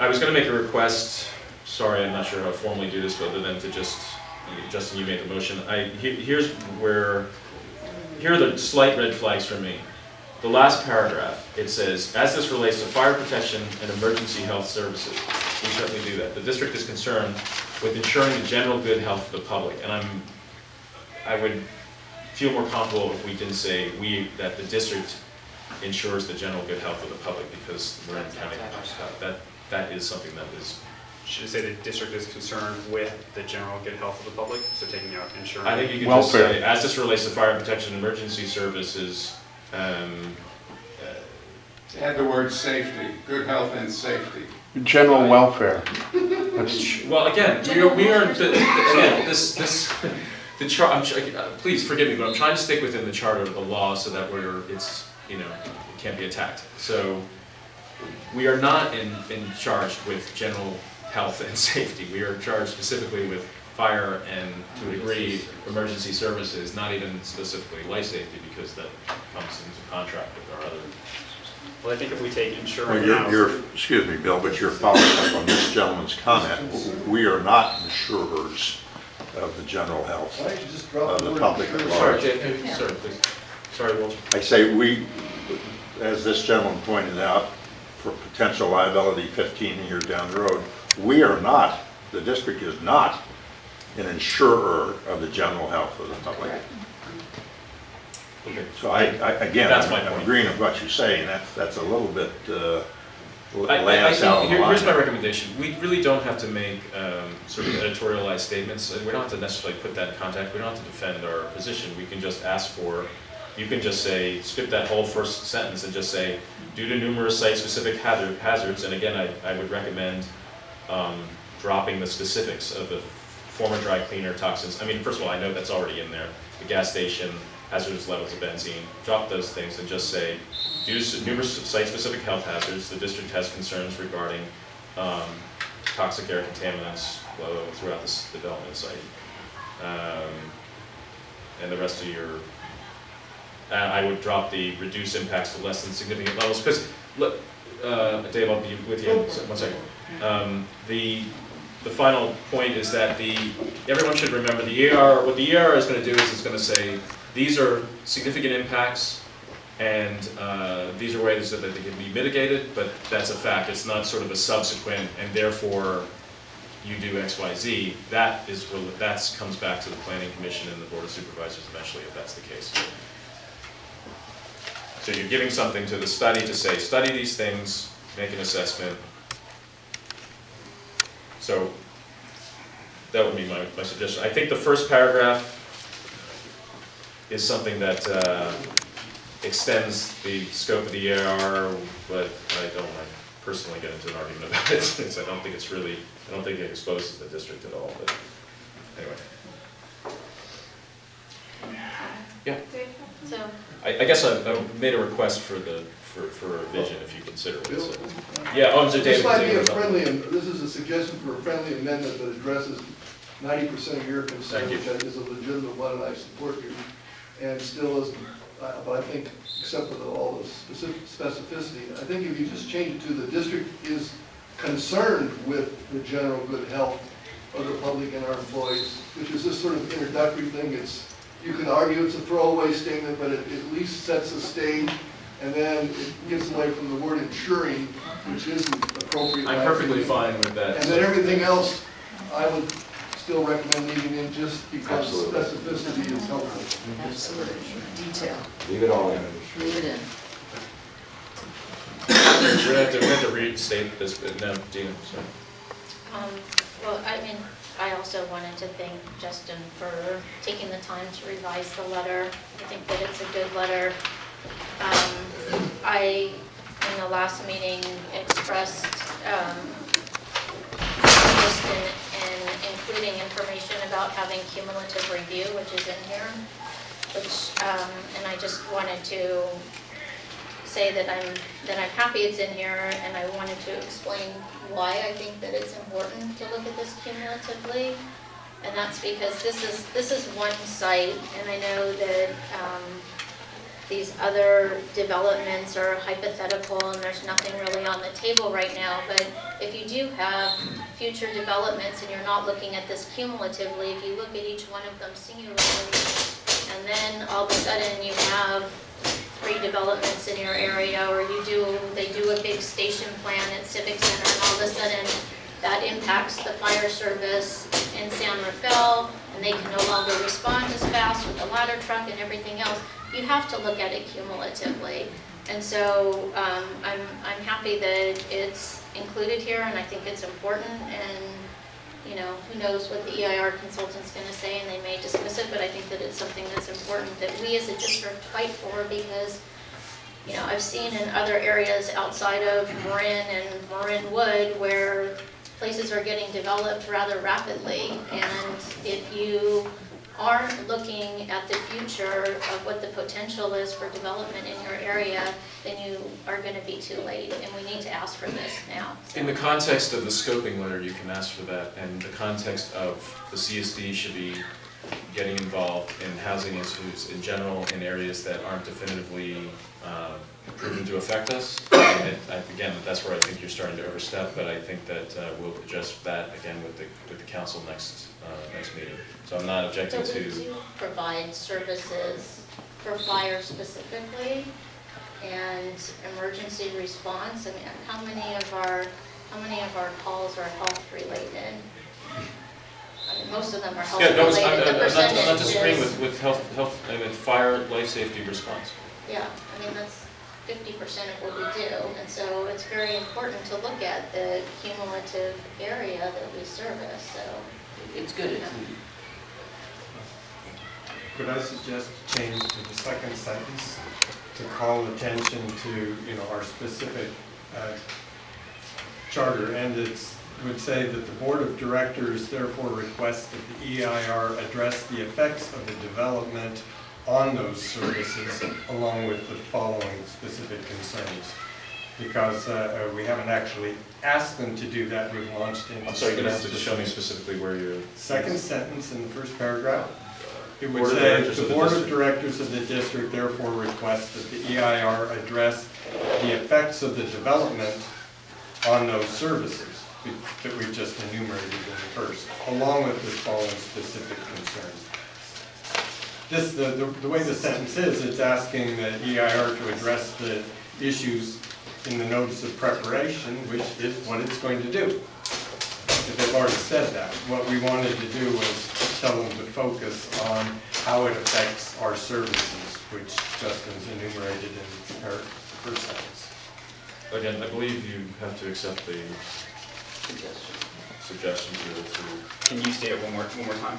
I was going to make a request, sorry, I'm not sure how to formally do this, other than to just, Justin, you made the motion. Here are the slight red flags for me. The last paragraph, it says, as this relates to fire protection and emergency health services, we certainly do that. The district is concerned with ensuring the general good health of the public, and I would feel more comfortable if we didn't say that the district ensures the general good health of the public, because we're in county. That is something that is. Should it say the district is concerned with the general good health of the public? So taking out ensuring. I think you could just Welfare. say, as this relates to fire protection and emergency services, Add the word safety, good health and safety. General welfare. That's, well, again, we are, again, the chart, please forgive me, but I'm trying to stick within the charter of the law so that it can't be attacked. So we are not charged with general health and safety. We are charged specifically with fire and, to a degree, emergency services, not even specifically life safety, because that comes into contract with our other. Well, I think if we take Well, ensuring out. excuse me, Bill, but you're following up on this gentleman's comment. We are not insurers of the general health Why don't you just drop of the the word public at insurance? large. Sorry, please. Sorry, Walter. I say we, as this gentleman pointed out, for potential liability 15 years down the road, we are not, the district is not an insurer of the general health of the public. Okay. So again, That's my I'm point. agreeing with what you're saying, that's a little bit, I lay us out on the think, here's my line. recommendation. We really don't have to make sort of editorialized statements. We don't have to necessarily put that in context. We don't have to defend our position. We can just ask for, you can just say, skip that whole first sentence and just say, due to numerous site-specific hazards, and again, I would recommend dropping the specifics of the former dry cleaner toxins. I mean, first of all, I know that's already in there. The gas station, hazardous levels of benzene, drop those things and just say, due to numerous site-specific health hazards, the district has concerns regarding toxic air contaminants throughout this development site. And the rest of your, I would drop the reduce impacts to less than significant levels, because, look, Dave, I'll be with you in 1 second. The final point is that everyone should remember the ER, what the ER is going to do is it's going to say, these are significant impacts, and these are ways that they can be mitigated, but that's a fact. It's not sort of a subsequent, and therefore you do X, Y, Z. That comes back to the Planning Commission and the Board of Supervisors eventually, if that's the case. So you're giving something to the study to say, study these things, make an assessment. So that would be my suggestion. I think the first paragraph is something that extends the scope of the EIR, but I don't want to personally get into an argument about it, since I don't think it exposes the district at all, but anyway. Yeah, So, I guess I made a request for a revision, if you consider it. So. Yeah, so David. This might be a friendly, this is a suggestion for a friendly amendment that addresses 90% of your concern, Thank you. which I think is a legitimate one, and I support you. And still isn't, but I think, except for all the specific specificity, I think if you just change it to the district is concerned with the general good health of the public and our employees, which is this sort of introductory thing. You can argue it's a throwaway statement, but it at least sets the stage, and then it gets away from the word ensuring, which isn't appropriate. I'm perfectly fine with that. And then everything else, I would still recommend leaving in just because Absolutely. specificity is helpful. Absolutely, detail, Leave it all in. leave it in. We're going to have to restate this, but now, Deana, sorry. well, I mean, I also wanted to thank Justin for taking the time to revise the letter. I think that it's a good letter. I, in the last meeting, expressed interest in including information about having cumulative review, which is in here, and I just wanted to say that I'm happy it's in here, and I wanted to explain why I think that it's important to look at this cumulatively. And that's because this is one site, and I know that these other developments are hypothetical and there's nothing really on the table right now, but if you do have future developments and you're not looking at this cumulatively, if you look at each one of them singularly, and then all of a sudden you have 3 developments in your area, or they do a big station plan at Civic Center, and all of a sudden that impacts the fire service in San Rafael, and they can no longer respond as fast with the ladder truck and everything else. You have to look at it cumulatively. And so I'm happy that it's included here, and I think it's important. And you know, who knows what the EIR consultant's going to say, and they may dismiss it, but I think that it's something that's important that we as a district fight for, because you know, I've seen in other areas outside of Marin and Marinwood where places are getting developed rather rapidly, and if you aren't looking at the future of what the potential is for development in your area, then you are going to be too late, and we need to ask for this now. In the context of the scoping letter, you can ask for that, and the context of the CSD should be getting involved in housing issues in general in areas that aren't definitively proven to affect us. And again, that's where I think you're starting to overstep, but I think that we'll address that again with the council next meeting. So I'm not objecting So to. we do provide services for fire specifically and emergency response. I mean, how many of our calls are health related? I mean, most of them are health Yeah, no, related. I'm not disagreeing is- with health and with fire life safety response. Yeah, I mean, that's 50% of what we do, and so it's very important to look at the cumulative area that we service, so. It's good. Could I suggest a change to the second sentence to call attention to, you know, our specific charter, and it would say that the Board of Directors therefore requests that the EIR address the effects of the development on those services along with the following specific concerns. Because we haven't actually asked them to do that, we've launched into. I'm sorry, you're going to have to show me specifically where you're. Second sentence in the first paragraph. It would Board of say, Directors the of the Board of district." Directors of the district therefore requests that the EIR address the effects of the development on those services that we've just enumerated in the first, along with the following specific concerns. This, the way the sentence is, it's asking the EIR to address the issues in the notice of preparation, which is what it's going to do. If they've already said that, what we wanted to do was tell them to focus on how it affects our services, which Justin's enumerated in the first sentence. Again, I believe you have to accept the suggestion to. Can you state it one more time?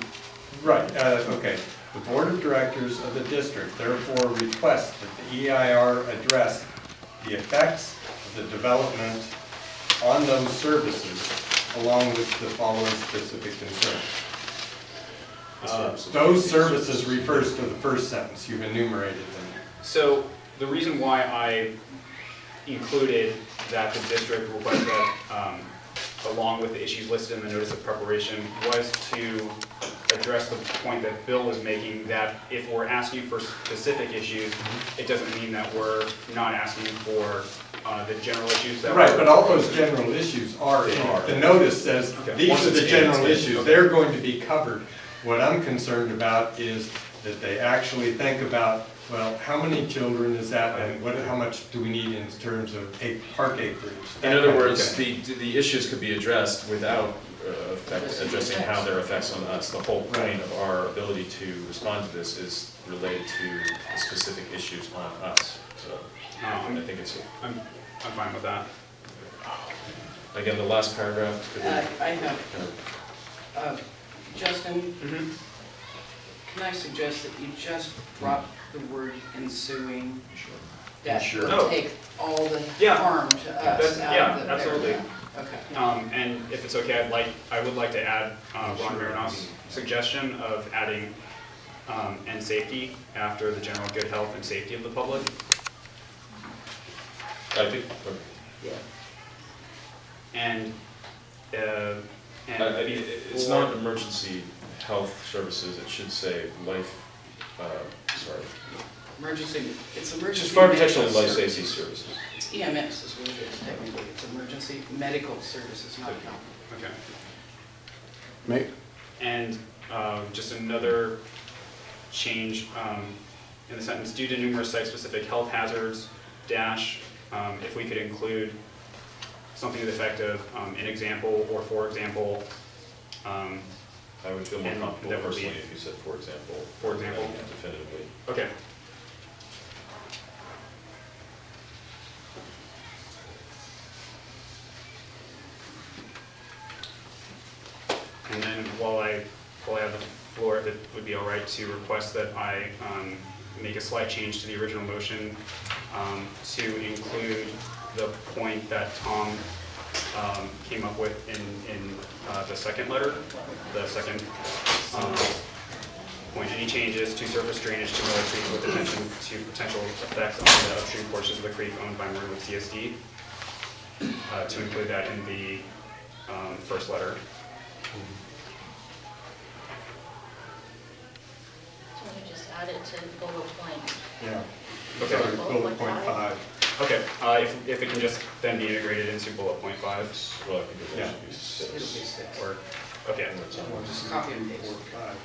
Right, okay. The Board of Directors of the district therefore requests that the EIR address the effects of the development on those services along with the following specific concerns. Those services refers to the first sentence, you've enumerated them. So the reason why I included that the district requested that, along with the issues listed in the notice of preparation, was to address the point that Bill was making, that if we're asking for specific issues, it doesn't mean that we're not asking for the general issues that Right, but all those general issues are in it. The notice says, Okay. these Once are the it's in, general it's in. issues, Okay. they're going to be covered. What I'm concerned about is that they actually think about, well, how many children is that, and how much do we need in terms of park acreage? In other words, the issues could be addressed without addressing how their effects on us. The whole point of our ability to respond to this is related to the specific issues on us. So I think it's. I'm fine with that. Again, the last paragraph. could we I have, kind of- Justin, can I suggest that you just drop the word ensuing? That Sure. will take all the Yeah. harm to us out Yeah, of the absolutely. paragraph. Okay. And if it's okay, I would like to add Ron Marinoff's suggestion of adding and safety after the general good health and safety of the public. I think, And, it's before- not emergency health services, it should say life, sorry. It's emergency. Just fire protection and medical life safety services. services. It's EMS is what it is technically, it's emergency medical services, not health. Okay. May, And just another change in the sentence, due to numerous site-specific health hazards, dash, if we could include something to the effect of an example or for example. I would feel more And comfortable that would be- personally if you said, for example. For example? Definitively. Okay. And then while I have the floor, if it would be all right to request that I make a slight change to the original motion to include the point that Tom came up with in the second letter, the second point, any changes to surface drainage to Miller Creek with attention to potential effects on the upstream portions of the creek owned by Marinwood CSD, to include that in the first letter. So we just add it to bullet point. Yeah. Okay. Sorry, bullet point 5. Okay, if it can just then be integrated into bullet point 5, Well, I think it Yeah. should be It'll be 6. 6. or, okay. Or just copy and paste, 4, 5.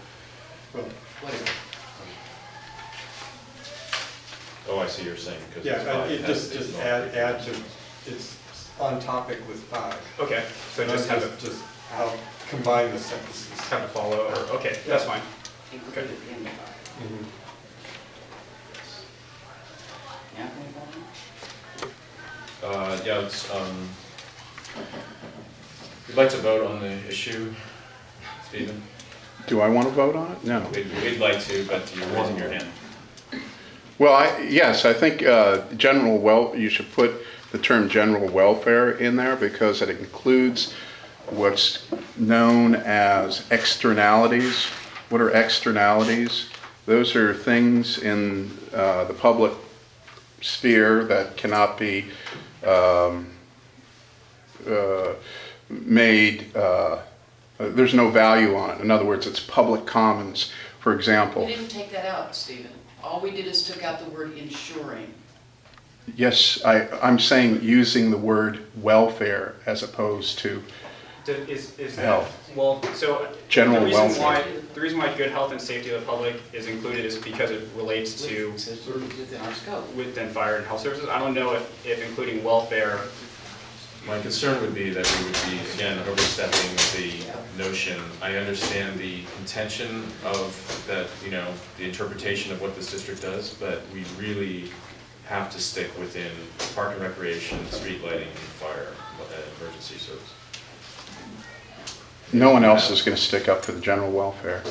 Well, whatever. Oh, I see you're saying, because yeah, it's 5. it just add to, it's on topic with 5. Okay, so And just then have it, just how, combine the sentences. have it follow, or, okay, that's fine. Include it in the file. Mhm. Yeah, anybody? Yeah, it's, we'd like to vote on the issue, Stephen. do I want to vote on it? No. We'd like to, but you're raising your hand. Well, yes, I think you should put the term general welfare in there because it includes what's known as externalities. What are externalities? Those are things in the public sphere that cannot be made, there's no value on it. In other words, it's public commons, for example. We didn't take that out, Stephen. All we did is took out the word ensuring. Yes, I'm saying using the word welfare as opposed to Is that, Health. well, so. General the reason welfare. why The reason why good health and safety of the public is included is because it relates to It's within our scope. within fire and health services. I don't know if including welfare. My concern would be that we would be, again, overstepping the notion. I understand the intention of that, the interpretation of what this district does, but we really have to stick within park and recreation, street lighting, and fire, and emergency service. no one else is going to stick up for the general welfare.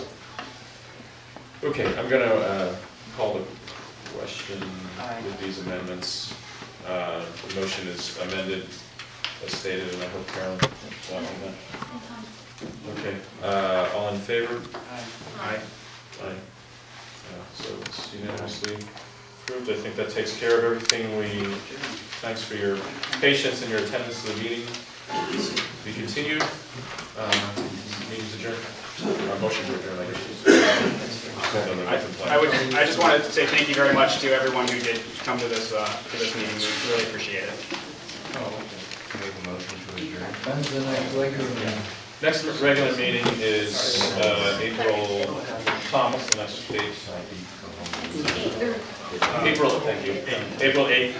Okay, I'm going to call the question Aye. with these amendments. The motion is amended as stated, and I hope Carolyn got all that. Okay, all in favor? Aye. Aye. So it's unanimously approved. I think that takes care of everything. Thanks for your patience and your attendance to the meeting. We continue. Meeting's adjourned. Motion to adjourn, I guess. I just wanted to say thank you very much to everyone who did come to this meeting. We really appreciate it. Make a motion to adjourn. Next regular meeting is April, Tom, what's the next date? April, thank you, April 8th.